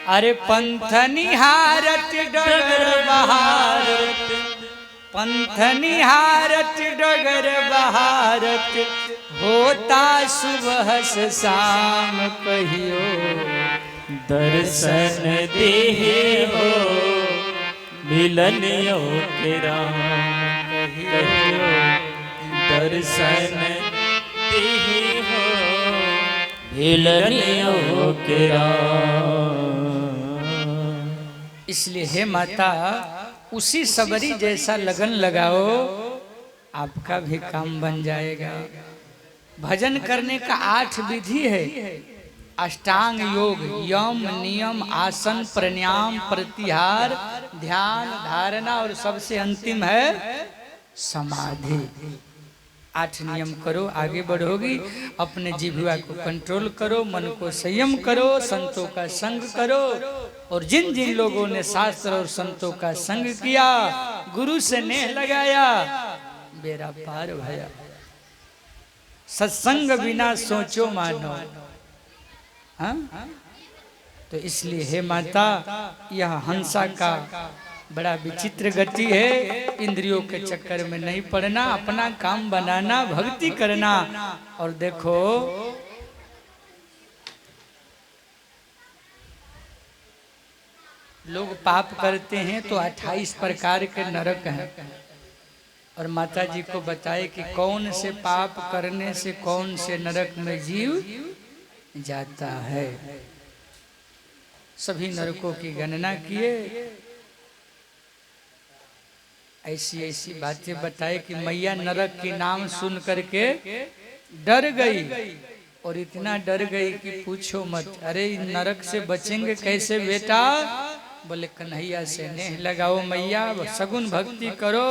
अरे पंथ निहारत डगर बहारत, पंथ निहारत डगर बहारत, होता सुबह से शाम कहियो दर्शन देहे हो मिलन यो के राम, कहियो दर्शन देहे हो मिलन यो के राम। इसलिए हे माता उसी सबरी जैसा लगन लगाओ, आपका भी काम बन जाएगा। भजन करने का 8 विधि है। अष्टांग योग, यम नियम आसन प्राणायाम प्रत्याहार ध्यान धारणा और सबसे अंतिम है समाधि। 8 नियम करो आगे बढ़ोगी। अपने जिह्वा को कंट्रोल करो, मन को संयम करो, संतों का संग करो। और जिन जिन लोगों ने शास्त्र और संतों का संग किया, गुरु से नेह लगाया, बेड़ा पार भया। सत्संग बिना सोचो मानो। हाँ? तो इसलिए हे माता, यह हंसा का बड़ा विचित्र गति है। इंद्रियों के चक्कर में नहीं पड़ना, अपना काम बनाना, भक्ति करना। और देखो लोग पाप करते हैं तो 28 प्रकार के नरक हैं। और माता जी को बताए कि कौन से पाप करने से कौन से नरक में जीव जाता है। सभी नरकों की गणना किए, ऐसी ऐसी बातें बताए कि मैया नरक के नाम सुन करके डर गई। और इतना डर गई कि पूछो मत। अरे नरक से बचेंगे कैसे बेटा? बोले कन्हैया से नेह लगाओ मैया, सगुन भक्ति करो,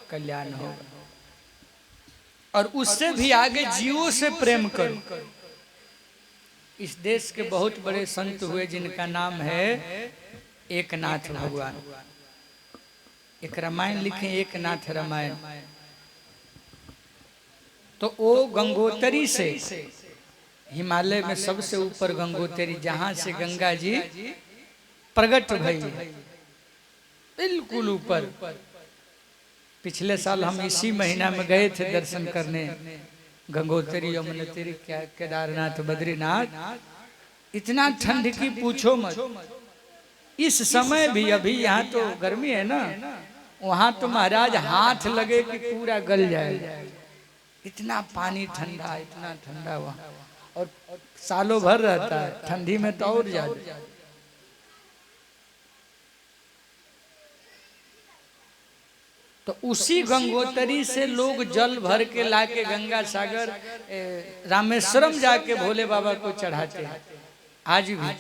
कल्याण होगा। और उससे भी आगे जीवों से प्रेम करो। इस देश के बहुत बड़े संत हुए जिनका नाम है एकनाथ भगवान। एक रामायण लिखे, एकनाथ रामायण। तो वो गंगोत्री से, हिमालय में सबसे ऊपर गंगोत्री, जहां से गंगा जी प्रकट भई, बिल्कुल ऊपर। पिछले साल हम इसी महीना में गए थे दर्शन करने, गंगोत्री, यमुनोत्री, केदारनाथ, बद्रीनाथ। इतना ठंड की पूछो मत। इस समय भी, अभी यहाँ तो गर्मी है ना, वहां तो महाराज हाथ लगे कि पूरा गल जाए। इतना पानी ठंडा, इतना ठंडा वहाँ। और सालों भर रहता है, ठंडी में तो और ज्यादा। तो उसी गंगोत्री से लोग जल भर के लाके गंगा सागर रामेश्वरम जाके भोले बाबा को चढ़ाते हैं। आज भी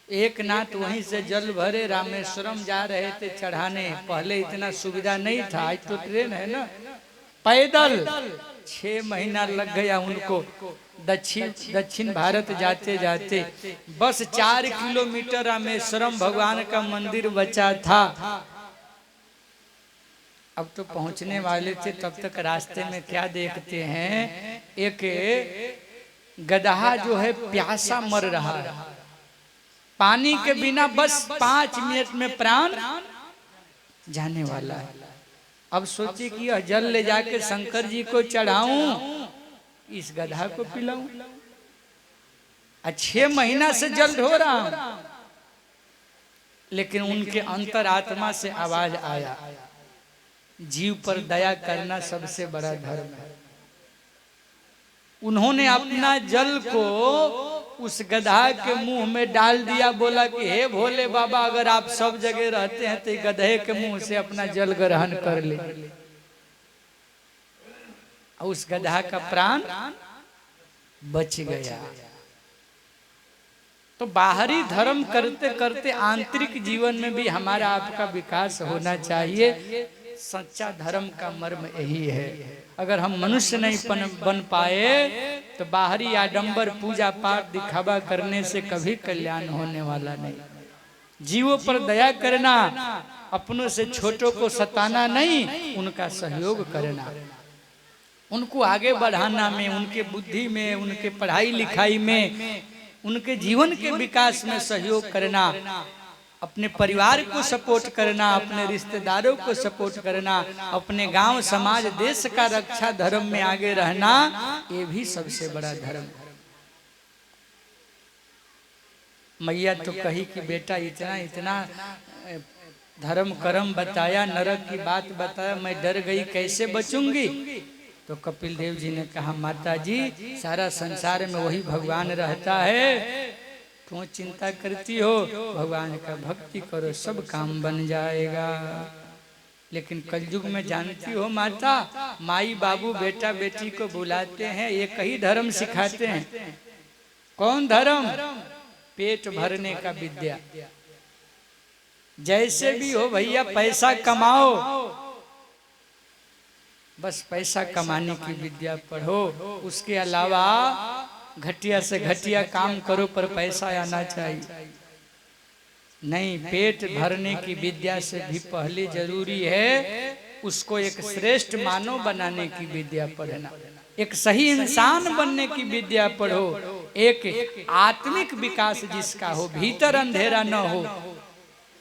एक नाथ वहीं से जल भरे रामेश्वरम जा रहे थे चढ़ाने। पहले इतना सुविधा नहीं था, आज तो ट्रेन है ना। पैदल 6 महीना लग गया उनको दक्षिण भारत जाते जाते। बस 4 किलोमीटर रामेश्वरम भगवान का मंदिर बचा था। अब तो पहुंचने वाले थे, तब तक रास्ते में क्या देखते हैं, एक गदहा जो है प्यासा मर रहा है। पानी के बिना बस 5 मिनट में प्राण जाने वाला है। अब सोचिए कि यह जल ले जाके शंकर जी को चढ़ाऊं, इस गधा को पिलाऊं। 6 महीना से जल ढो रहा हूं। लेकिन उनके अंतरात्मा से आवाज आया, जीव पर दया करना सबसे बड़ा धर्म है। उन्होंने अपना जल को उस गधा के मुंह में डाल दिया। बोला कि हे भोले बाबा, अगर आप सब जगह रहते हैं तो गधे के मुंह से अपना जल ग्रहण कर ले। उस गधा का प्राण बच गया। तो बाहरी धर्म करते करते आंतरिक जीवन में भी हमारा आपका विकास होना चाहिए। सच्चा धर्म का मर्म यही है। अगर हम मनुष्य नहीं बन पाए तो बाहरी आडंबर पूजा पाठ दिखावा करने से कभी कल्याण होने वाला नहीं। जीवों पर दया करना, अपनों से छोटों को सताना नहीं, उनका सहयोग करना, उनको आगे बढ़ाना में, उनके बुद्धि में, उनके पढ़ाई लिखाई में उनके जीवन के विकास में सहयोग करना, अपने परिवार को सपोर्ट करना, अपने रिश्तेदारों को सपोर्ट करना, अपने गांव समाज देश का रक्षा धर्म में आगे रहना, ये भी सबसे बड़ा धर्म है। मैया तो कही कि बेटा इतना इतना धर्म कर्म बताया, नरक की बात बताया, मैं डर गई कैसे बचूंगी। तो कपिल देव जी ने कहा माता जी सारा संसार में वही भगवान रहता है, क्यों चिंता करती हो, भगवान का भक्ति करो सब काम बन जाएगा। लेकिन कलयुग में जानती हो माता, माई बाबू बेटा बेटी को बुलाते हैं, एक ही धर्म सिखाते हैं। कौन धर्म? पेट भरने का विद्या। जैसे भी हो भैया पैसा कमाओ, बस पैसा कमाने की विद्या पढ़ो, उसके अलावा घटिया से घटिया काम करो पर पैसा आना चाहिए नहीं। पेट भरने की विद्या से भी पहले जरूरी है उसको एक श्रेष्ठ मानव बनाने की विद्या पढ़ना, एक सही इंसान बनने की विद्या पढ़ो, एक आत्मिक विकास जिसका हो, भीतर अंधेरा न हो,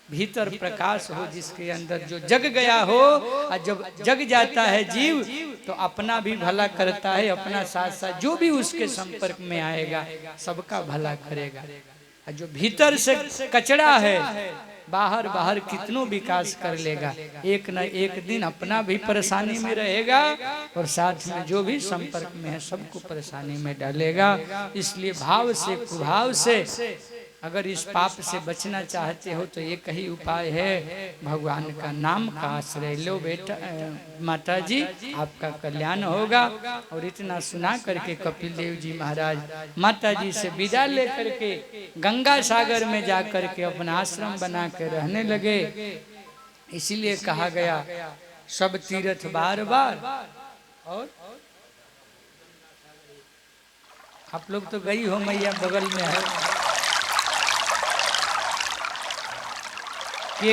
भीतर प्रकाश हो, जिसके अंदर जो जग गया हो। और जब जग जाता है जीव तो अपना भी भला करता है, अपना साथ साथ जो भी उसके संपर्क में आएगा सबका भला करेगा। और जो भीतर से कचड़ा है बाहर बाहर कितनों विकास कर लेगा, एक न एक दिन अपना भी परेशानी में रहेगा और साथ में जो भी संपर्क में है सबको परेशानी में डालेगा। इसलिए भाव से कुभाव से अगर इस पाप से बचना चाहते हो तो एक ही उपाय है, भगवान का नाम का आश्रय लो बेटा माता जी, आपका कल्याण होगा। और इतना सुना करके कपिल देव जी महाराज माता जी से विदा लेकर के गंगा सागर में जाकर के अपना आश्रम बना के रहने लगे। इसीलिए कहा गया सब तीर्थ बार बार। और आप लोग तो गई हो, मैया बगल में है,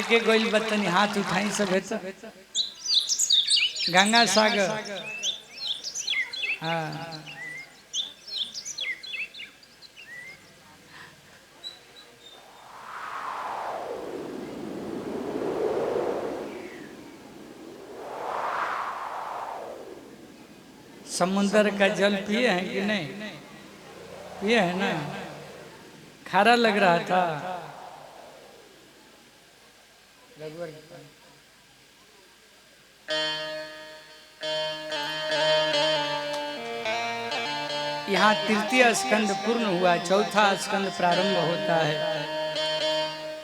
के गोइल बतनी हाथ उठाई सब है तो गंगा सागर। हाँ समुंदर का जल पिए हैं कि नहीं? पिए है ना, खारा लग रहा था। यहाँ तृतीय स्कंद पूर्ण हुआ, चौथा स्कंद प्रारंभ होता है।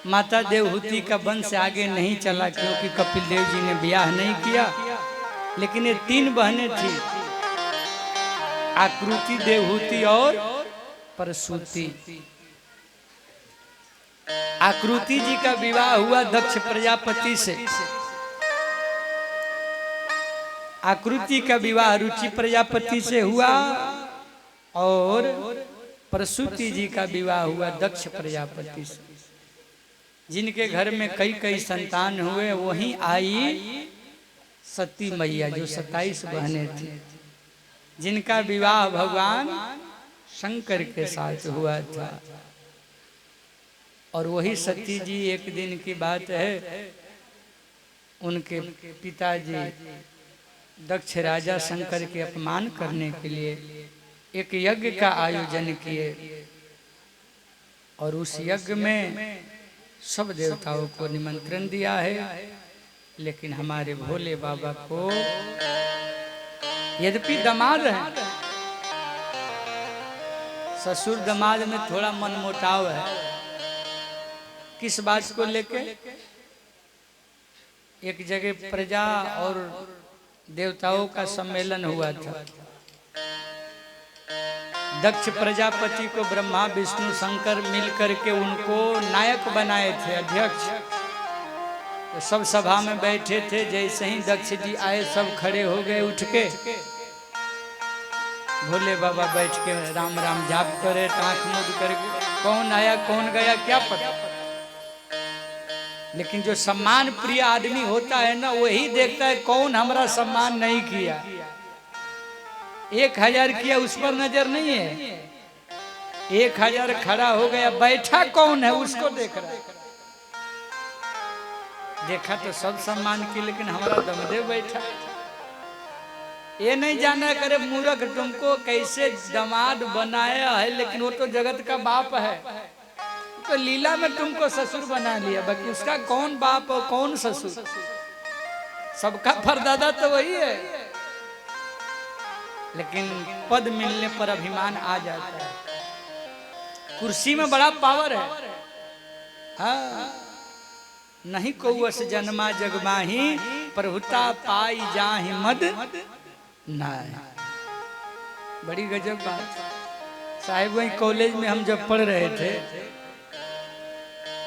माता देवहूति का वंश आगे नहीं चला क्योंकि कपिल देव जी ने ब्याह नहीं किया, लेकिन ये तीन बहनें थी, आकृति, देवहूति और परसूति। आकृति जी का विवाह हुआ दक्ष प्रजापति से, आकृति का विवाह रुचि प्रजापति से हुआ और परसूति जी का विवाह हुआ दक्ष प्रजापति से। जिनके घर में कई कई संतान हुए वहीं आई सती मैया जो 27 बहनें थी, जिनका विवाह भगवान शंकर के साथ हुआ था। और वही सती जी, एक दिन की बात है, उनके पिताजी दक्ष राजा शंकर के अपमान करने के लिए एक यज्ञ का आयोजन किए और उस यज्ञ में सब देवताओं को निमंत्रण दिया है, लेकिन हमारे भोले बाबा को यद्यपि दामाद है, ससुर दामाद में थोड़ा मनमुटाव है। किस बात को लेके? एक जगह प्रजा और देवताओं का सम्मेलन हुआ था। दक्ष प्रजापति को ब्रह्मा विष्णु शंकर मिलकर के उनको नायक बनाए थे, अध्यक्ष। तो सब सभा में बैठे थे, जैसे ही दक्ष जी आए सब खड़े हो गए उठ के। भोले बाबा बैठ के राम राम जाप करे, आंख मूंद करके, कौन आया कौन गया क्या पता। लेकिन जो सम्मान प्रिय आदमी होता है ना, वही देखता है कौन हमारा सम्मान नहीं किया। 1000 किया उस पर नजर नहीं है, 1000 खड़ा हो गया, बैठा कौन है उसको देख रहा है। देखा तो सब सम्मान की, लेकिन हमारा दमदेव बैठा। ये नहीं जाना करे मूर्ख तुमको कैसे दामाद बनाया है, लेकिन वो तो जगत का बाप है। तो लीला में तुमको ससुर बना लिया, बाकी उसका कौन बाप और कौन ससुर, सबका परदादा तो वही है। लेकिन पद मिलने पर अभिमान आ जाता है। कुर्सी में बड़ा पावर है। हाँ, नहीं कौअस जन्मा जगमाही, प्रभुता पाई जाहि मद नाय। बड़ी गजब बात। साहिब वही कॉलेज में हम जब पढ़ रहे थे,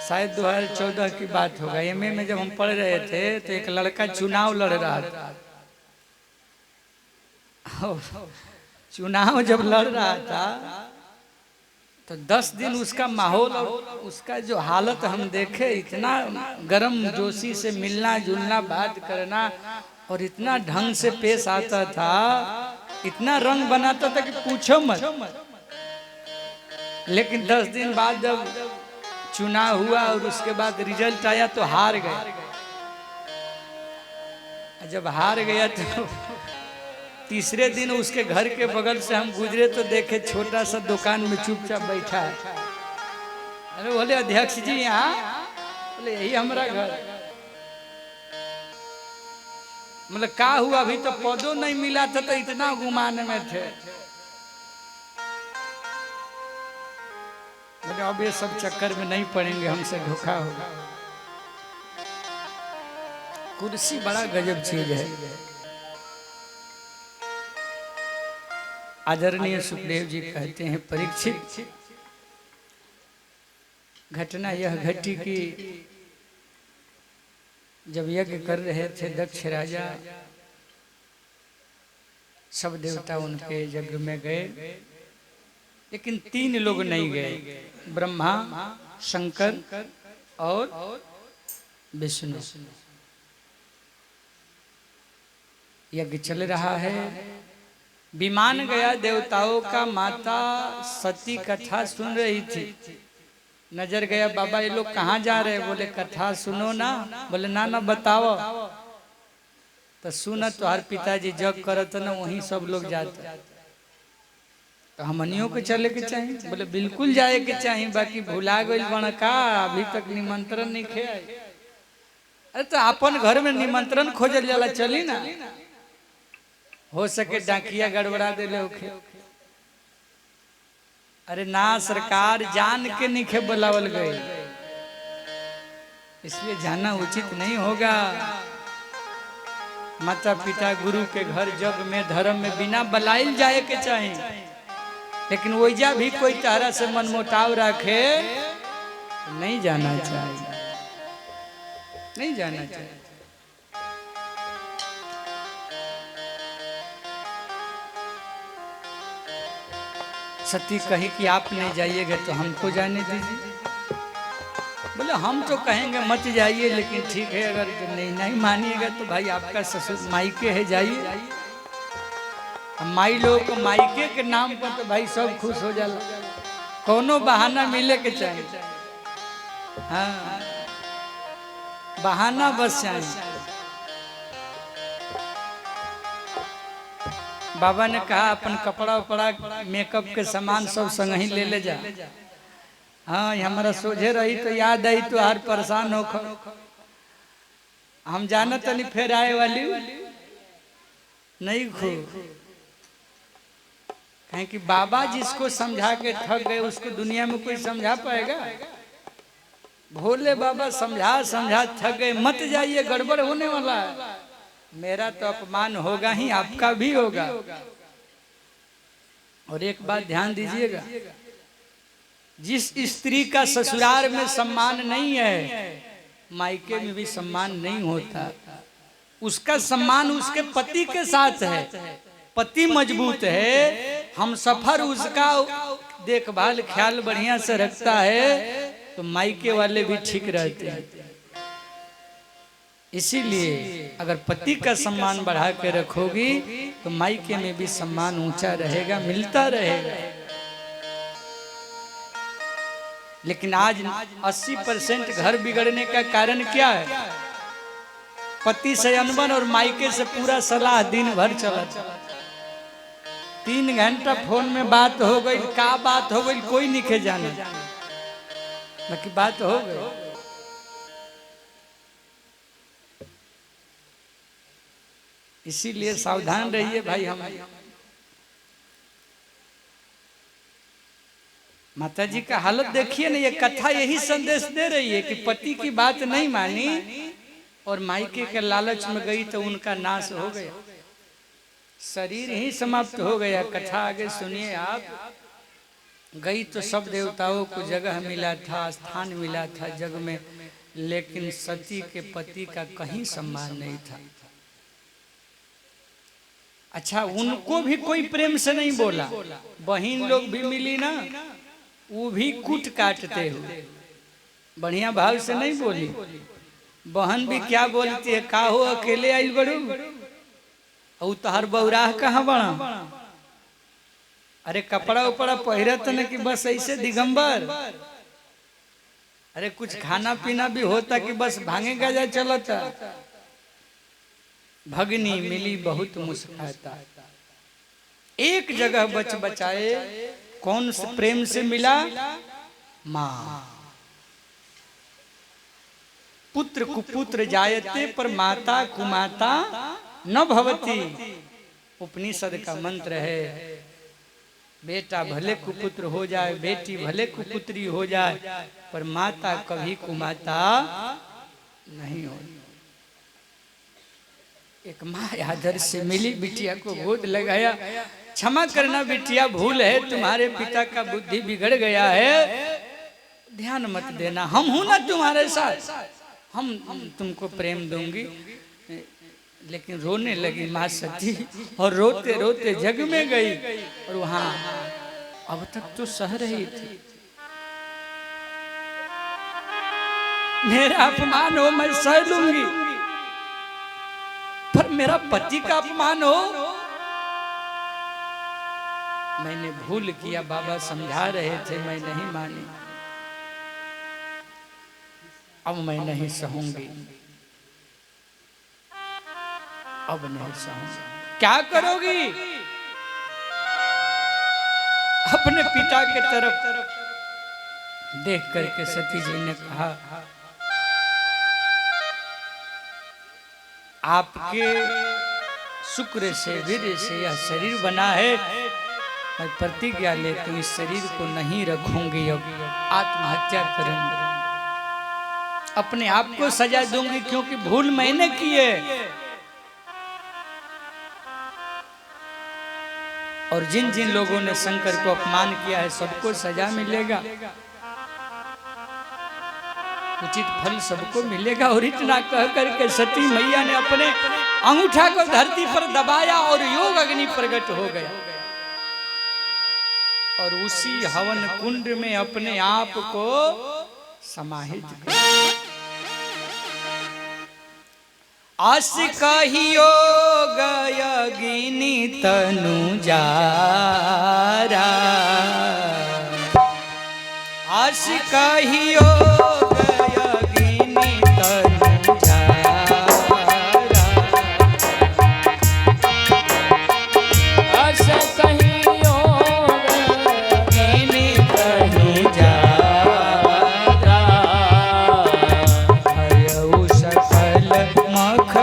शायद 2014 की बात होगा, एमए में जब हम पढ़ रहे थे तो एक लड़का चुनाव लड़ रहा था। चुनाव जब लड़ रहा था तो 10 दिन उसका माहौल और उसका जो हालत हम देखे, इतना गर्म जोशी से मिलना जुलना बात करना और इतना ढंग से पेश आता था, इतना रंग बनाता था कि पूछो मत। लेकिन 10 दिन बाद जब चुनाव हुआ और उसके बाद रिजल्ट आया तो हार गए। जब हार गया तो तीसरे दिन उसके घर के बगल से हम गुजरे तो देखे छोटा सा दुकान में चुपचाप बैठा है। अरे बोले अध्यक्ष जी यहाँ, बोले यही हमारा घर। मतलब क्या हुआ, अभी तो पौधों नहीं मिला था तो इतना गुमान में थे। बोले अब ये सब चक्कर में नहीं पड़ेंगे, हमसे धोखा होगा। कुर्सी बड़ा गजब चीज है। आदरणीय सुखदेव जी कहते हैं, परीक्षित घटना यह घटी कि जब यज्ञ कर रहे थे दक्ष राजा, सब देवता उनके यज्ञ में गए, लेकिन 3 लोग नहीं गए, ब्रह्मा, शंकर और विष्णु। यज्ञ चल रहा है, विमान गया देवताओं का, माता सती कथा सुन रही थी। नजर गया, बाबा ये लोग कहाँ जा रहे हैं? बोले कथा सुनो ना। बोले ना ना बताओ। तो सुना तो हर पिताजी जग करत ना, वहीं सब लोग जाते। तो हमनियों को चले के चाहिए? बोले बिल्कुल जाए के चाहिए, बाकी भुला गई बणका, अभी तक निमंत्रण नहीं खे। अरे तो अपन घर में निमंत्रण खोजल जाला, चली ना। हो सके डाकिया गड़बड़ा दे ले ओखे। अरे ना सरकार, जान के नीचे बुलावल गए, इसलिए जाना उचित नहीं होगा। माता पिता गुरु के घर जग में धर्म में बिना बुलाइल जाए के चाहिए, लेकिन वैजा भी कोई तारा से मनमुटाव रखे नहीं जाना चाहिए, नहीं जाना चाहिए। सती कही कि आप नहीं जाइएगा तो हमको जाने दीजिए। बोले हम तो कहेंगे मत जाइए, लेकिन ठीक है अगर नहीं मानिएगा तो भाई आपका ससुर मायके है, जाइए। माई लोग को मायके के नाम पर तो भाई सब खुश हो जाला, कोनो बहाना मिले के चाहिए। हाँ, बहाना बस चाहिए। बाबा ने कहा अपन कपड़ा उपड़ा मेकअप के सामान सब संग ही ले जा। हाँ, हमारा सोझे रही तो याद आई तो हर परेशान हो। हम जाना तो नहीं फिर आए वाली नहीं खो, कहें कि बाबा जिसको समझा के थक गए उसको दुनिया में कोई समझा पाएगा? भोले बाबा समझा समझा थक गए, मत जाइए गड़बड़ होने वाला है। मेरा तो अपमान होगा ही, आपका भी होगा। और एक बात ध्यान दीजिएगा, जिस स्त्री का ससुराल में सम्मान नहीं है, मायके में भी सम्मान नहीं होता। उसका सम्मान उसके पति के साथ है। पति मजबूत है, हम सफर उसका देखभाल ख्याल बढ़िया से रखता है, तो मायके वाले भी ठीक रहते हैं। इसीलिए अगर पति का सम्मान बढ़ा के रखोगी तो मायके में भी सम्मान ऊंचा रहेगा, मिलता रहेगा। लेकिन आज 80% घर बिगड़ने का कारण क्या है? पति से अनबन और मायके से पूरा सलाह दिन भर चला। 3 घंटा फोन में बात हो गई, का बात हो गई कोई नहीं के जाने, बाकी बात हो गई। इसीलिए सावधान रहिए भाई। हम माता जी का हालत देखिए ना, ये कथा यही संदेश दे रही है कि पति की बात नहीं मानी और मायके के लालच में गई तो उनका नाश हो गया, शरीर ही समाप्त हो गया। कथा आगे सुनिए आप। गई तो सब देवताओं को जगह मिला था, स्थान मिला था जग में, लेकिन सती के पति का कहीं सम्मान नहीं था। अच्छा, उनको भी कोई प्रेम से नहीं बोला। बहन लोग भी मिली ना, वो भी कूट काटते हो, बढ़िया भाव से नहीं बोली। बहन भी क्या बोलती है, का हो अकेले आई बड़ू, और तहर बौराह कहाँ बड़ा? अरे कपड़ा उपड़ा पहिरत न कि बस ऐसे दिगंबर? अरे कुछ खाना पीना भी होता कि बस भांगे गजा चलता? भगनी मिली बहुत मुस्कुराता, एक जगह बच बचाए। कौन से प्रेम से मिला? माँ। पुत्र कुपुत्र जायते पर माता कुमाता न भवती। उपनिषद का मंत्र है, बेटा भले कुपुत्र हो जाए, बेटी भले कुपुत्री हो जाए, पर माता कभी कुमाता नहीं हो। एक माँ आदर से मिली, बिटिया को गोद लगाया, क्षमा करना बिटिया, भूल है, तुम्हारे पिता का बुद्धि बिगड़ गया है, ध्यान मत देना, हम हूं ना तुम्हारे साथ, हम तुमको प्रेम दूंगी। लेकिन रोने लगी माँ सती, और रोते रोते जग में गई। और वहां अब तक तो सह रही थी, मेरा अपमान हो मैं सह लूंगी, पर मेरा पति का अपमान हो, मैंने भूल किया, बाबा समझा रहे थे, मैं नहीं मानी, अब मैं नहीं सहूंगी, अब नहीं सहूंगी। क्या करोगी? अपने पिता के तरफ देख करके सती जी ने कहा, आपके शुक्र से वीर्य से यह शरीर बना है, मैं प्रतिज्ञा लेती हूँ इस शरीर को नहीं रखूंगी, अब आत्महत्या करूंगी, अपने आप को सजा दूंगी, क्योंकि भूल मैंने की है। और जिन जिन लोगों ने शंकर को अपमान किया है सबको सजा मिलेगा, उचित फल सबको मिलेगा। और इतना कह करके सती मैया ने अपने अंगूठा को धरती पर दबाया और योग अग्नि प्रकट हो गया, और उसी हवन कुंड में अपने आप को समाहित किया। आस कहियो गयगिनी तनु जारा, आस कहियो गयगिनी तनु जारा, आस कहियो गयगिनी तनु जारा, भयउ सकल मख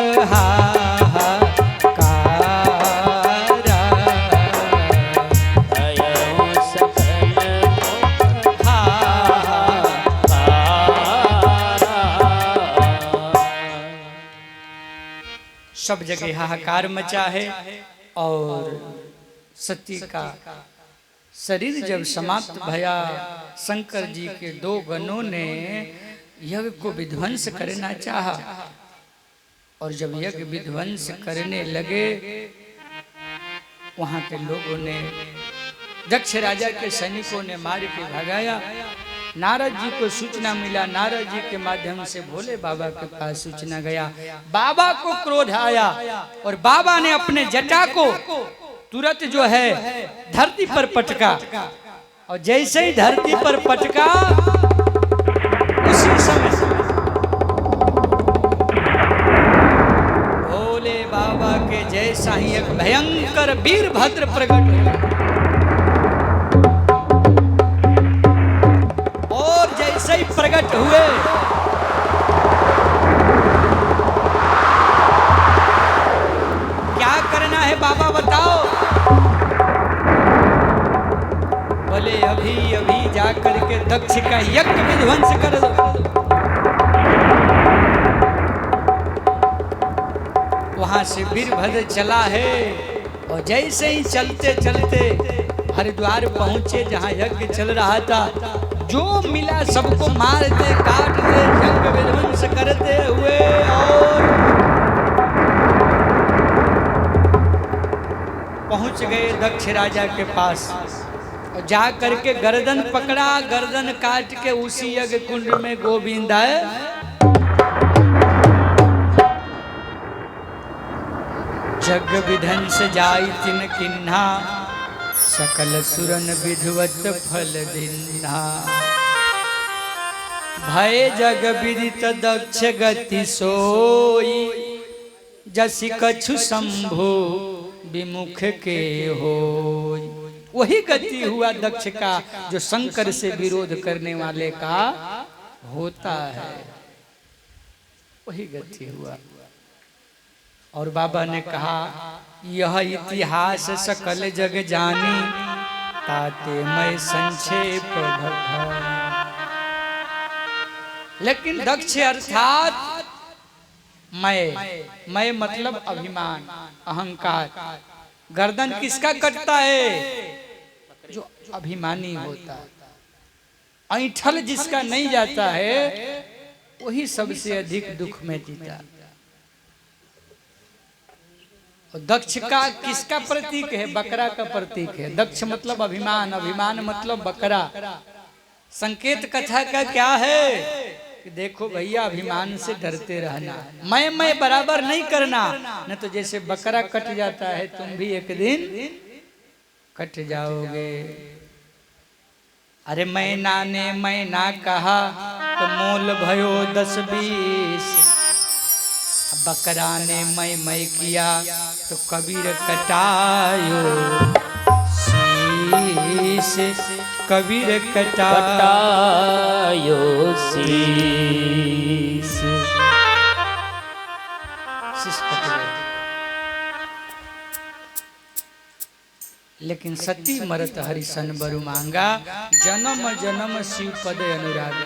सब जगह हाहाकार मचा है। और सती का शरीर जब समाप्त भया, शंकर जी के 2 गणों ने यज्ञ को विध्वंस करना चाहा, और जब यज्ञ विध्वंस करने लगे, वहां के लोगों ने, दक्ष राजा के सैनिकों ने मार के भगाया। नारद जी को सूचना मिला, नारद जी के माध्यम से भोले बाबा के पास सूचना गया। बाबा को क्रोध आया और बाबा ने अपने जटा को तुरंत जो है धरती पर पटका, और जैसे ही धरती पर पटका भयंकर वीरभद्र प्रकट हुए और जैसे ही प्रकट हुए क्या करना है बाबा बताओ। बोले अभी अभी जा करके दक्ष का यज्ञ विध्वंस कर दो। वहां से वीरभद्र चला है और जैसे ही चलते चलते हरिद्वार पहुंचे जहां यज्ञ चल रहा था। जो मिला सबको मारते काटते यज्ञ विध्वंस करते हुए और पहुंच गए दक्ष राजा के पास और जा करके गर्दन पकड़ा, गर्दन काट के उसी यज्ञ कुंड में गोविंद आए जग विध्वंस जाई तिन किन्हा सकल सुरन विधवत फल दिन्हा। भय जग विदित दक्ष गति सोई जसि कछु शंभु विमुख के होई। वही गति हुआ दक्ष का जो शंकर से विरोध करने वाले का होता है, वही गति हुआ। और बाबा ने कहा यह इतिहास सकल जग जानी ताते मैं संक्षेप भगवान। लेकिन दक्ष अर्थात मैं मतलब अभिमान अहंकार। गर्दन किसका कटता है? जो अभिमानी होता है। ऐंठल जिसका नहीं जाता है वही सबसे अधिक दुख में जीता। दक्ष का किसका प्रतीक है? बकरा का प्रतीक है। दक्ष मतलब अभिमान, अभिमान मतलब बकरा। संकेत कथा का क्या है कि देखो भैया अभिमान से डरते रहना, मैं बराबर नहीं करना, न तो जैसे बकरा कट जाता है तुम भी एक दिन कट जाओगे। अरे मैं ना कहा तो मोल भयो 10-20, बकरा ने मैं किया तो कबीर कटायो शीश, कबीर कटायो शीश। लेकिन सती मरत हरिसन बरु मांगा, जन्म जन्म शिव पद अनुराग।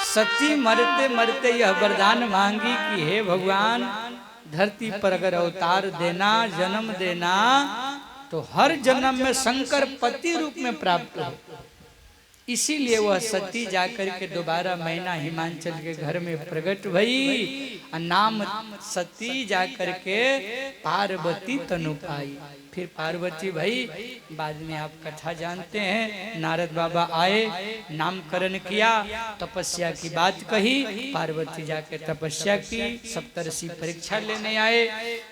सती मरते मरते यह वरदान मांगी कि हे भगवान धरती पर अगर अवतार देना, जन्म देना तो हर जन्म में शंकर पति रूप में प्राप्त हो। इसीलिए वह सती जाकर के दोबारा मैना हिमांचल के घर में प्रकट भई, नाम सती जाकर के पार्वती तनु पाई। फिर पार्वती भाई बाद में आप कथा जानते हैं, नारद बाबा आए, नामकरण किया, तपस्या की बात कही, पार्वती जाके तपस्या की, सप्तर्षि परीक्षा लेने आए,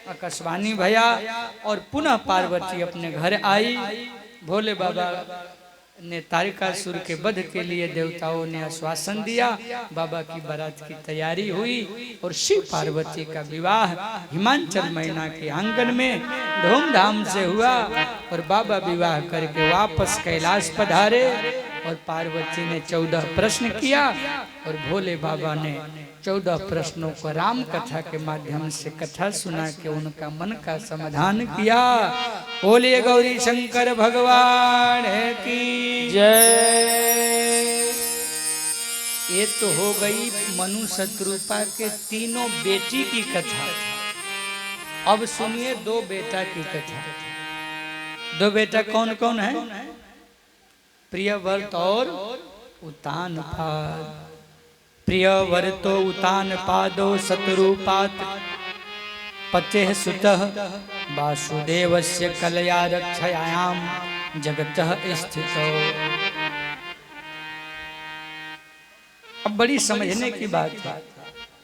आकाशवाणी भया और पुनः पार्वती अपने घर आई। भोले बाबा ने तारकासुर के वध के लिए देवताओं ने आश्वासन दिया। बाबा की बारात की तैयारी हुई और शिव पार्वती का विवाह हिमांचल मैना के आंगन में धूमधाम से हुआ। और बाबा विवाह करके वापस कैलाश पधारे और पार्वती ने 14 प्रश्न किया और भोले बाबा ने 14 प्रश्नों को राम कथा के माध्यम से कथा सुना के उनका मन का समाधान किया। बोलिए गौरी शंकर भगवान की जय। ये तो हो गई मनु शत्रुपा के तीनों बेटी की कथा। अब सुनिए 2 बेटा की कथा। 2 बेटा कौन कौन है? प्रियव्रत और उतानपाद। प्रियव्रतो उतानपादो शत्रुपात पतेः सुतः वासुदेवस्य कलया रक्षयायां जगतः स्थितो। अब बड़ी समझने की बात है।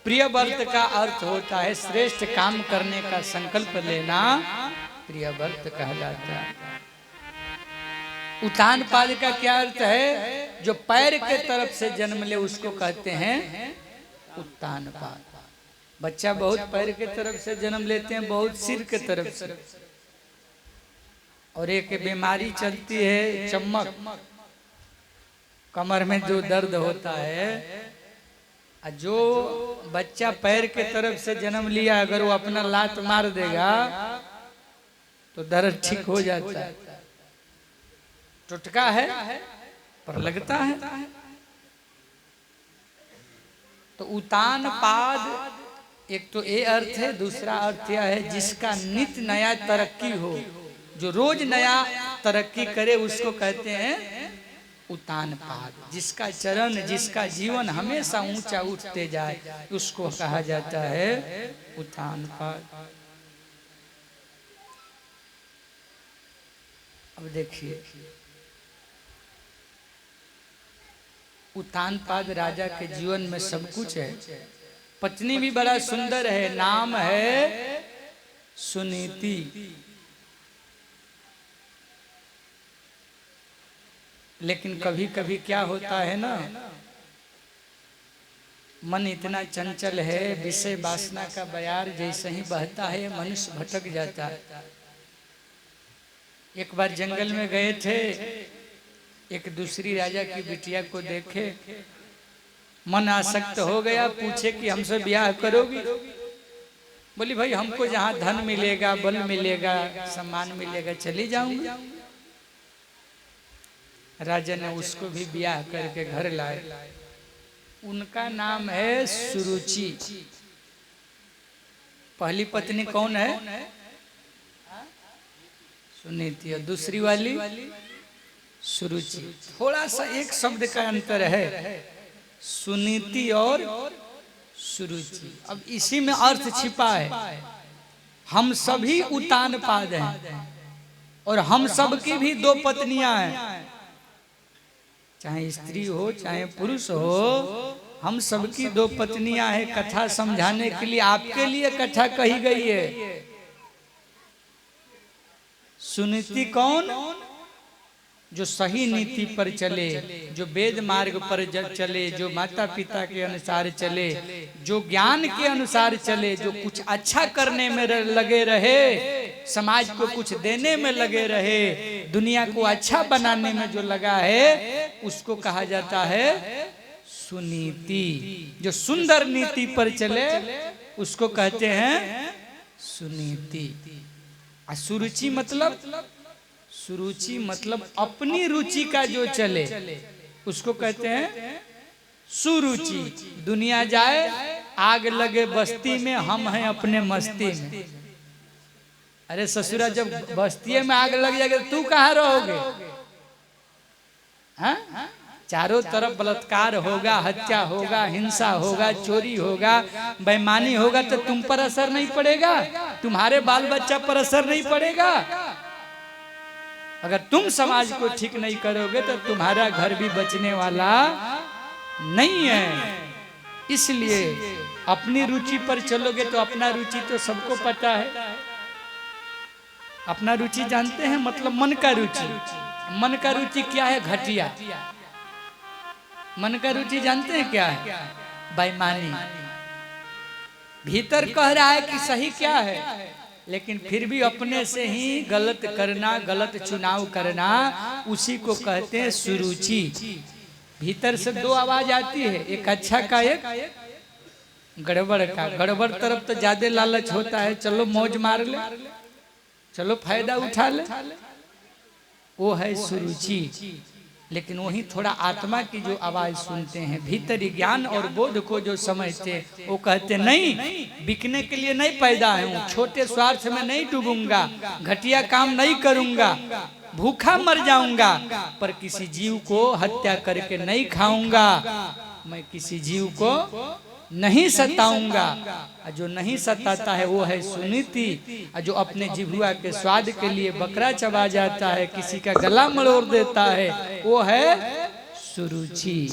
प्रियव्रत का अर्थ होता है श्रेष्ठ काम करने का संकल्प लेना, प्रियव्रत कहलाता है। उतानपाद का क्या अर्थ है? जो पैर के तरफ से जन्म ले उसको कहते हैं उत्तानपाद। बच्चा बहुत पैर के तरफ से जन्म लेते हैं, बहुत सिर के तरफ से। और एक बीमारी चलती है चम्मक, कमर में जो दर्द होता है। जो बच्चा पैर के तरफ से जन्म लिया, अगर वो अपना लात मार देगा तो दर्द ठीक हो जाता है। टुटका है पर लगता है। तो उतान पाद एक तो ये अर्थ है, दूसरा अर्थ यह है जिसका नित्य नया तरक्की हो, जो रोज नया तरक्की करे उसको कहते हैं उतान पाद। जिसका चरण, जिसका जीवन हमेशा ऊंचा उठते जाए उसको कहा जाता है उतान पाद। अब देखिए, उतान पाद राजा के जीवन में सब कुछ है। पत्नी भी बड़ा सुंदर है, नाम है सुनीति। लेकिन कभी कभी क्या होता है ना, मन इतना चंचल है, विषय वासना का बयार जैसे ही बहता है मनुष्य भटक जाता है। एक बार जंगल में गए थे, एक दूसरी राजा की बिटिया को देखे, मन आसक्त हो गया, पूछे कि हमसे ब्याह करोगी? बोली भाई हमको जहाँ धन मिलेगा, बल मिलेगा, सम्मान मिलेगा, चली जाऊंगी। राजा ने उसको भी ब्याह करके घर लाए। उनका नाम है सुरुचि। पहली पत्नी कौन है? सुनीति। और दूसरी वाली सुरुचि। थोड़ा सा एक शब्द का अंतर है, सुनीति और सुरुचि। अब इसी में अर्थ छिपा है। हम सभी उतान पाद हैं और हम सब की भी दो पत्नियां हैं, चाहे स्त्री हो चाहे पुरुष हो, हम सबकी दो पत्नियां हैं। कथा समझाने के लिए आपके लिए कथा कही गई है। सुनीति कौन? जो सही नीति पर चले, जो वेद मार्ग पर चले, जो माता पिता के अनुसार चले, जो ज्ञान के अनुसार चले, जो कुछ अच्छा करने में लगे रहे, समाज को कुछ देने में लगे रहे, दुनिया को अच्छा बनाने में जो लगा है, उसको कहा जाता है सुनीति। जो सुंदर नीति पर चले उसको कहते हैं सुनीति। सुरुचि मतलब, सुरुचि मतलब अपनी रुचि का जो चले उसको कहते हैं सुरुचि। दुनिया जाए आग लगे बस्ती में, हम हैं अपने मस्ती में। अरे ससुरा, जब बस्ती में आग लग जाएगी तो तू कहाँ रहोगे? हाँ? चारों तरफ बलात्कार होगा, हत्या होगा, हिंसा होगा, चोरी होगा, बेईमानी होगा, तो तुम पर असर नहीं पड़ेगा? तुम्हारे बाल बच्चा पर असर नहीं पड़ेगा? अगर तुम समाज को ठीक नहीं करोगे तो तुम्हारा घर भी बचने वाला नहीं है। इसलिए अपनी रुचि पर चलोगे तो अपना रुचि तो सबको पता है। अपना रुचि जानते हैं, मतलब मन का रुचि। मन का रुचि क्या है? घटिया। मन का रुचि जानते हैं क्या है? बेईमानी। भीतर कह रहा है कि सही क्या है, लेकिन फिर भी अपने से ही गलत करना, गलत चुनाव करना, उसी को कहते हैं सुरुचि। भीतर से दो आवाज आती है, एक अच्छा का, एक गड़बड़ का। गड़बड़ तरफ तो ज्यादा लालच होता है, चलो मौज मार ले, चलो फायदा उठा ले, वो है सुरुचि। लेकिन वही थोड़ा आत्मा की जो आवाज सुनते हैं, भीतरी ज्ञान और बोध को जो समझते, वो कहते नहीं, बिकने के लिए नहीं पैदा हूँ, छोटे स्वार्थ में नहीं डूबूंगा, घटिया काम नहीं करूंगा, भूखा मर जाऊंगा, पर किसी जीव को हत्या करके नहीं खाऊंगा, मैं किसी जीव को नहीं सताऊंगा। जो नहीं सताता है वो है सुनीति। जो अपने जिह्वा के स्वाद के लिए बकरा चबा जाता है, किसी का गला मरोड़ देता है, वो है सुरुचि।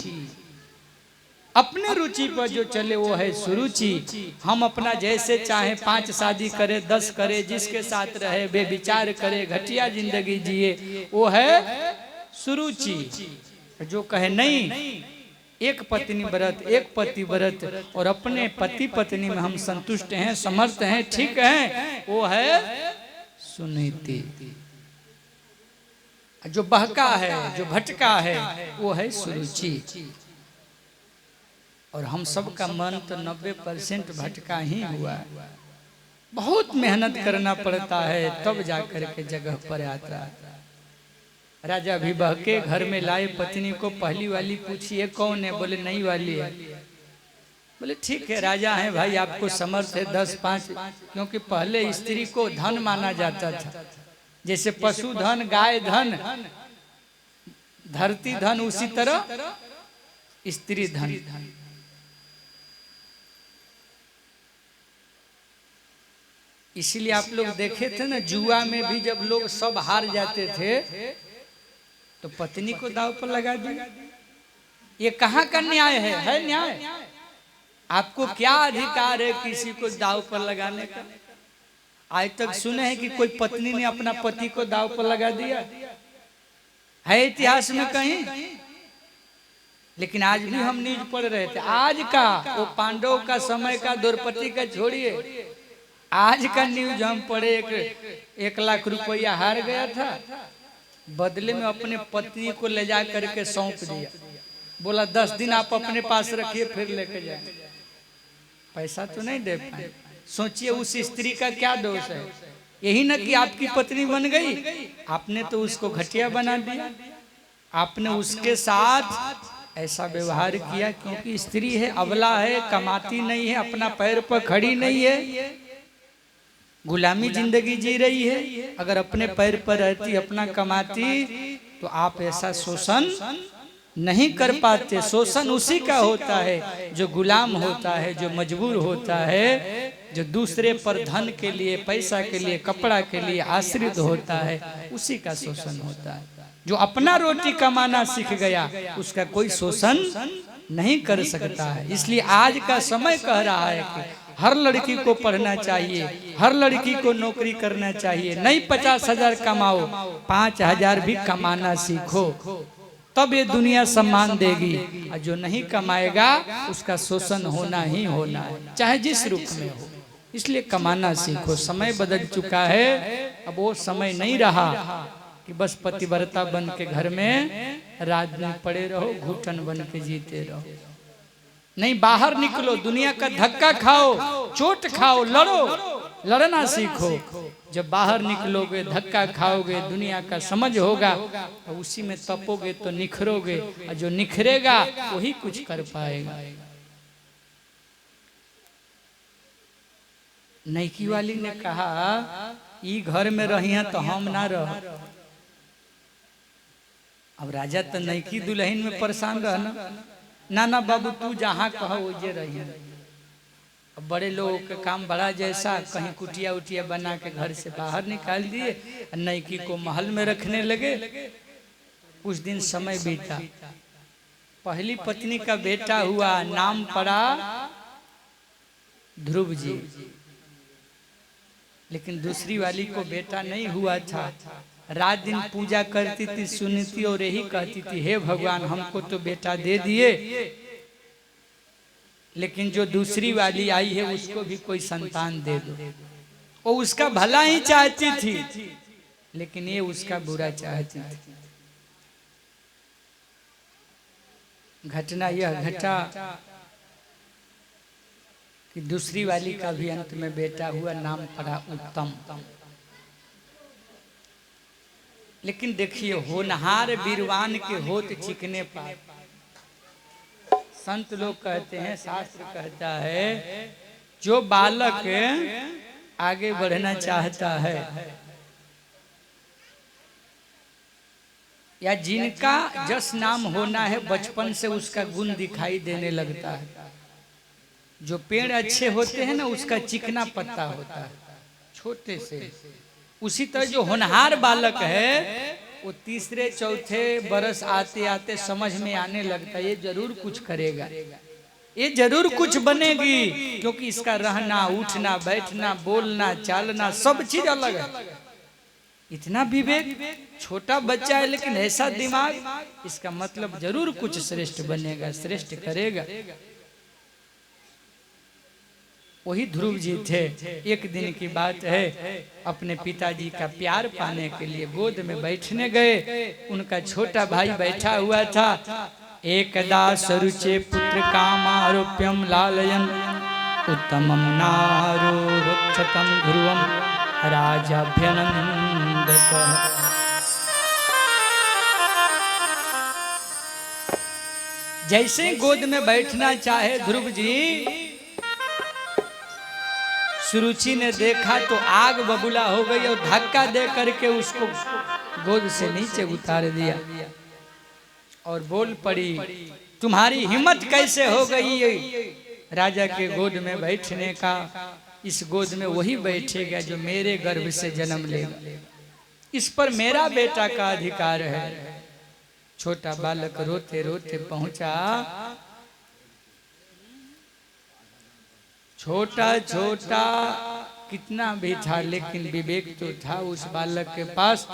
अपने रुचि पर जो चले वो है सुरुचि। हम अपना जैसे चाहे 5 शादी करे, 10 करे, जिसके साथ रहे, बेविचार करे, घटिया जिंदगी जिए, वो है सुरुचि। जो कहे नहीं, एक पत्नी व्रत, एक पति व्रत, और अपने पति पत्नी में हम संतुष्ट हैं, समर्थ हैं, ठीक हैं, वो है सुनीति। जो बहका है, जो भटका है, वो है सुरुचि। और हम सब का मन तो 90% भटका ही हुआ है। बहुत मेहनत करना पड़ता है तब जाकर के जगह पर आता है। राजा भी बहके घर में लाए, पत्नी को पहली वाली पूछी ये कौन है? बोले नई वाली है। बोले ठीक है राजा है भाई, आपको समर्थ है 10-5, क्योंकि पहले स्त्री को धन माना जाता था, जैसे पशु धन, गाय धन, धरती धन, उसी तरह स्त्री धन। इसीलिए आप लोग देखे थे ना, जुआ में भी जब लोग सब हार जाते थे तो पत्नी को दांव पर लगा दिया। ये कहाँ का न्याय है? है न्याय? आपको क्या अधिकार है किसी को दांव पर लगाने का? आज तक सुने हैं कि कोई पत्नी ने अपना पति को दांव पर लगा दिया है इतिहास में कहीं? लेकिन आज भी हम न्यूज पढ़ रहे थे। आज का वो पांडव का समय का, द्रौपदी का छोड़िए, आज का न्यूज हम पढ़े, 1 लाख रुपया हार गया था, बदले में अपने पत्नी को ले जा करके सौंप दिया, बोला 10 दिन आप अपने पास रखिए फिर लेके जाए। पैसा तो नहीं दे पाए। सोचिए उस स्त्री का क्या दोष है? यही ना कि आपकी पत्नी बन गई, आपने तो उसको घटिया बना दिया। आपने उसके साथ ऐसा व्यवहार किया क्योंकि स्त्री है, अबला है, कमाती नहीं है, अपना पैर पर खड़ी नहीं है, गुलामी जिंदगी जी रही है। अगर अपने पैर पर रहती, अपना कमाती, तो आप ऐसा शोषण नहीं कर पाते। शोषण उसी का होता है जो गुलाम होता है, जो मजबूर होता है, जो दूसरे पर धन के लिए, पैसा के लिए, कपड़ा के लिए आश्रित होता है, उसी का शोषण होता है। जो अपना रोटी कमाना सीख गया उसका कोई शोषण नहीं कर सकता है। इसलिए आज का समय कह रहा है कि हर लड़की को पढ़ना चाहिए, हर लड़की को नौकरी करना चाहिए। नहीं 50,000 कमाओ, 5,000 भी कमाना सीखो, तब ये दुनिया सम्मान देगी। और जो नहीं कमाएगा उसका शोषण होना ही होना है, चाहे जिस रूप में हो। इसलिए कमाना सीखो। समय बदल चुका है, अब वो समय नहीं रहा कि बस पतिव्रता बन के घर में रात में पड़े रहो, घुटन बन के जीते रहो। नहीं, बाहर निकलो, दुनिया का धक्का खाओ, चोट खाओ, लड़ो, लड़ना सीखो। जब बाहर निकलोगे, धक्का खाओगे, दुनिया का समझ होगा, तो उसी में तपोगे तो निखरोगे, और जो निखरेगा वही कुछ कर पाएगा। नैकी वाली ने कहा ई घर में रही तो हम ना रह। अब राजा तो नैकी दुल्हन में परेशान रहना, ना ना बाबू तू जहाँ कहो वही रही। अब बड़े लोगों के काम बड़ा, जैसा कहीं कुटिया उटिया बना के घर से बाहर निकाल दिए, नैकी को महल में रखने लगे। कुछ दिन समय बीता, पहली पत्नी का बेटा हुआ, नाम पड़ा ध्रुव जी। लेकिन दूसरी वाली को बेटा नहीं हुआ था। रात दिन पूजा करती थी सुनीति, और यही कहती थी हे भगवान हमको तो बेटा दे दिए, लेकिन जो दूसरी वाली आई है उसको भी कोई संतान दे दो। वो उसका भला ही चाहती थी, लेकिन ये उसका बुरा चाहती थी। घटना यह घटा कि दूसरी वाली का भी अंत में बेटा हुआ, नाम पड़ा उत्तम। लेकिन देखिए होनहार वीरवान के होत चिकने पार। संत लोग कहते हैं, शास्त्र कहता है, जो बालक आगे बढ़ना चाहता है या जिनका जस नाम होना है, बचपन से उसका गुण दिखाई देने लगता है। जो पेड़ अच्छे होते हैं ना, उसका चिकना पत्ता होता है छोटे से। उसी तरह जो होनहार बालक है वो तीसरे चौथे बरस आते आते समझ में आने लगता है ये जरूर कुछ करेगा, ये जरूर कुछ बनेगी, क्योंकि इसका रहना, उठना, बैठना, बोलना, चालना सब चीज अलग है। इतना विवेक, छोटा बच्चा है लेकिन ऐसा दिमाग, इसका मतलब जरूर कुछ श्रेष्ठ बनेगा, श्रेष्ठ करेगा। वही ध्रुव जी थे। एक दिन की बात है, अपने पिताजी का प्यार पाने के लिए गोद में बैठने गए। उनका छोटा भाई बैठा हुआ था। एकदा सरुचे पुत्र कामारोप्यम लालयन उत्तमम नारोक्षतम ध्रुवम राजाभ्यनंदत। जैसे गोद में बैठना चाहे ध्रुव जी, सुरुचि ने देखा तो आग बबूला हो गई और धक्का दे करके उसको गोद से नीचे उतार दिया और बोल पड़ी, तुम्हारी हिम्मत कैसे हो गई राजा के गोद में बैठने का? इस गोद में वही बैठेगा जो मेरे गर्भ से जन्म लेगा, इस पर मेरा बेटा का अधिकार है। छोटा बालक रोते रोते पहुंचा। छोटा छोटा कितना भी था लेकिन विवेक तो था उस बालक के पास।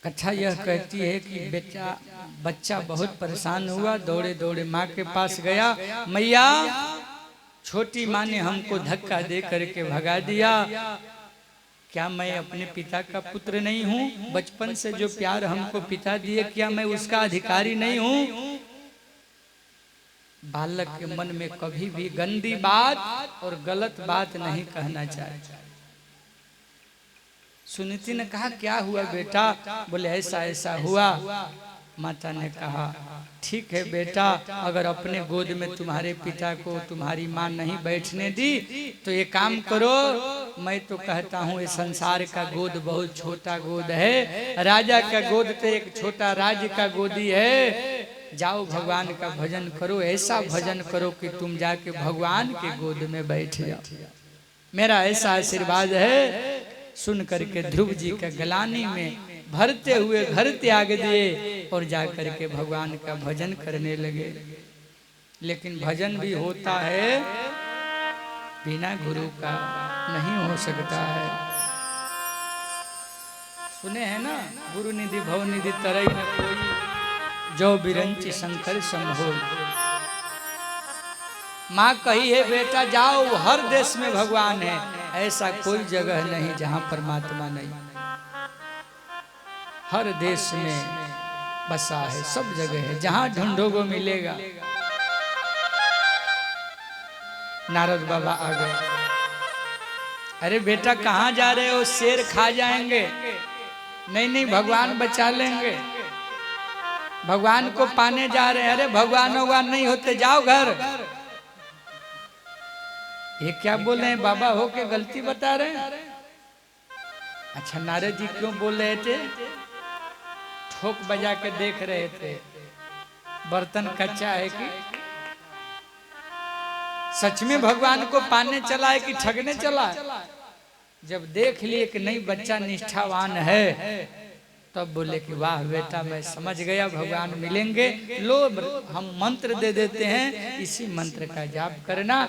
कथा यह कहती है कि बच्चा बहुत परेशान हुआ, दौड़े दौड़े माँ के पास गया। मैया, छोटी माँ ने हमको धक्का दे करके भगा दिया, क्या मैं अपने पिता का पुत्र नहीं हूँ? बचपन से जो प्यार हमको पिता दिए, क्या मैं उसका अधिकारी नहीं हूँ? बालक के मन में कभी भी गंदी बात और गलत बात नहीं कहना चाहिए। सुनीति ने कहा, क्या हुआ बेटा? बोले ऐसा ऐसा हुआ। माता ने कहा, ठीक है बेटा, अगर अपने गोद में तुम्हारे पिता को तुम्हारी माँ नहीं बैठने दी तो ये काम करो, मैं तो कहता हूँ ये संसार का गोद बहुत छोटा गोद है, राजा का गोद तो एक छोटा राज्य का गोदी है। जाओ भगवान का भजन करो, ऐसा भजन करो कि तुम जाके भगवान के गोद में बैठ जाओ। मेरा ऐसा आशीर्वाद है। सुन करके ध्रुव जी का गलानी में भरते हुए घर त्याग दिए और जाकर के भगवान का भजन करने लगे। लेकिन भजन भी होता है, बिना गुरु का नहीं हो सकता है। सुने हैं ना, गुरु निधि भव निधि तरई न कोई, जो बिरंची शंकर समहोई। माँ कही है, बेटा जाओ, हर देश में भगवान है, ऐसा कोई जगह नहीं जहां परमात्मा नहीं। हर देश में बसा है, सब जगह है, जहां ढूंढोगे मिलेगा। नारद बाबा आ गए। अरे बेटा कहाँ जा रहे हो? शेर खा जाएंगे। नहीं नहीं, भगवान बचा लेंगे, भगवान को पाने जा रहे हैं। अरे भगवान नहीं होते, जाओ घर। ये क्या बोल रहे हैं? बाबा हो के गलती बता रहे हैं। अच्छा, नारद जी क्यों बोल रहे थे? ठोक बजा के देख रहे थे बर्तन कच्चा है कि सच में भगवान को पाने चला है कि ठगने चला है। जब देख लिए कि नहीं बच्चा निष्ठावान है, तब बोले कि वाह बेटा, मैं समझ गया भगवान मिलेंगे। लो हम मंत्र दे देते हैं, इसी मंत्र का जाप करना,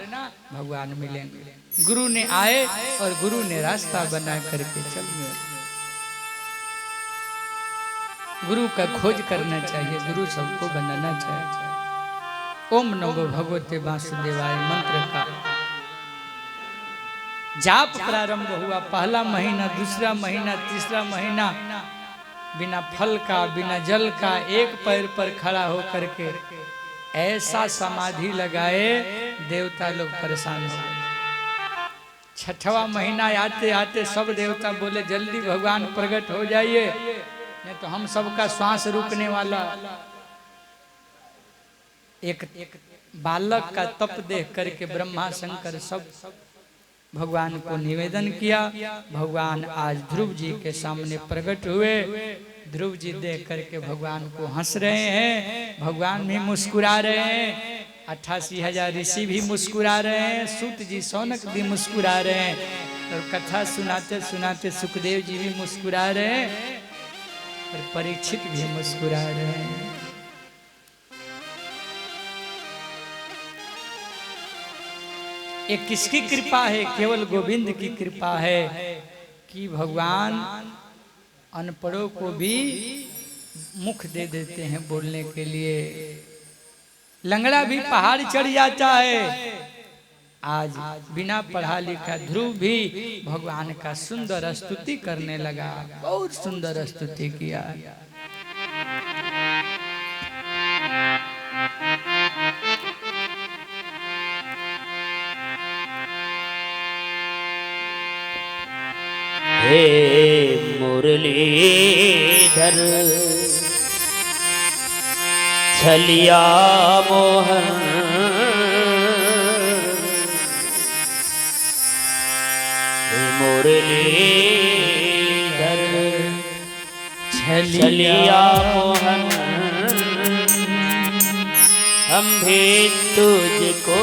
भगवान मिलेंगे। गुरु ने आए और गुरु ने रास्ता बना करके चल गए। गुरु का खोज करना चाहिए, गुरु सबको बनाना चाहिए। ओम नमो भगवते वासुदेवाय मंत्र का जाप प्रारंभ हुआ। पहला महीना, दूसरा महीना, तीसरा महीना, बिना फल का, बिना जल का, एक पैर पर खड़ा होकर के ऐसा समाधि लगाए, देवता लोग परेशान हो गए। छठवां महीना आते आते सब देवता बोले जल्दी भगवान प्रकट हो जाइए, नहीं तो हम सबका श्वास रुकने वाला। एक बालक का तप देख करके ब्रह्मा शंकर सब भगवान को निवेदन किया। भगवान आज ध्रुव जी के सामने प्रकट हुए। ध्रुव जी देख करके भगवान को हंस रहे हैं, भगवान भी मुस्कुरा रहे हैं, 88,000 ऋषि भी मुस्कुरा रहे हैं, सूत जी सौनक भी मुस्कुरा रहे हैं। और कथा सुनाते सुनाते सुखदेव जी भी मुस्कुरा रहे हैं और परीक्षित भी मुस्कुरा रहे हैं। ये किसकी कृपा है? केवल गोविंद की कृपा है कि भगवान अनपढ़ों को भी मुख दे देते हैं बोलने के लिए। लंगड़ा भी पहाड़ चढ़ जाता है। आज बिना पढ़ा लिखा ध्रुव भी भगवान का सुंदर स्तुति करने लगा, बहुत सुंदर स्तुति किया। हे मुरलीधर छलिया मोहन, हे मुरलीधर छलिया मोहन, हम भी तुझको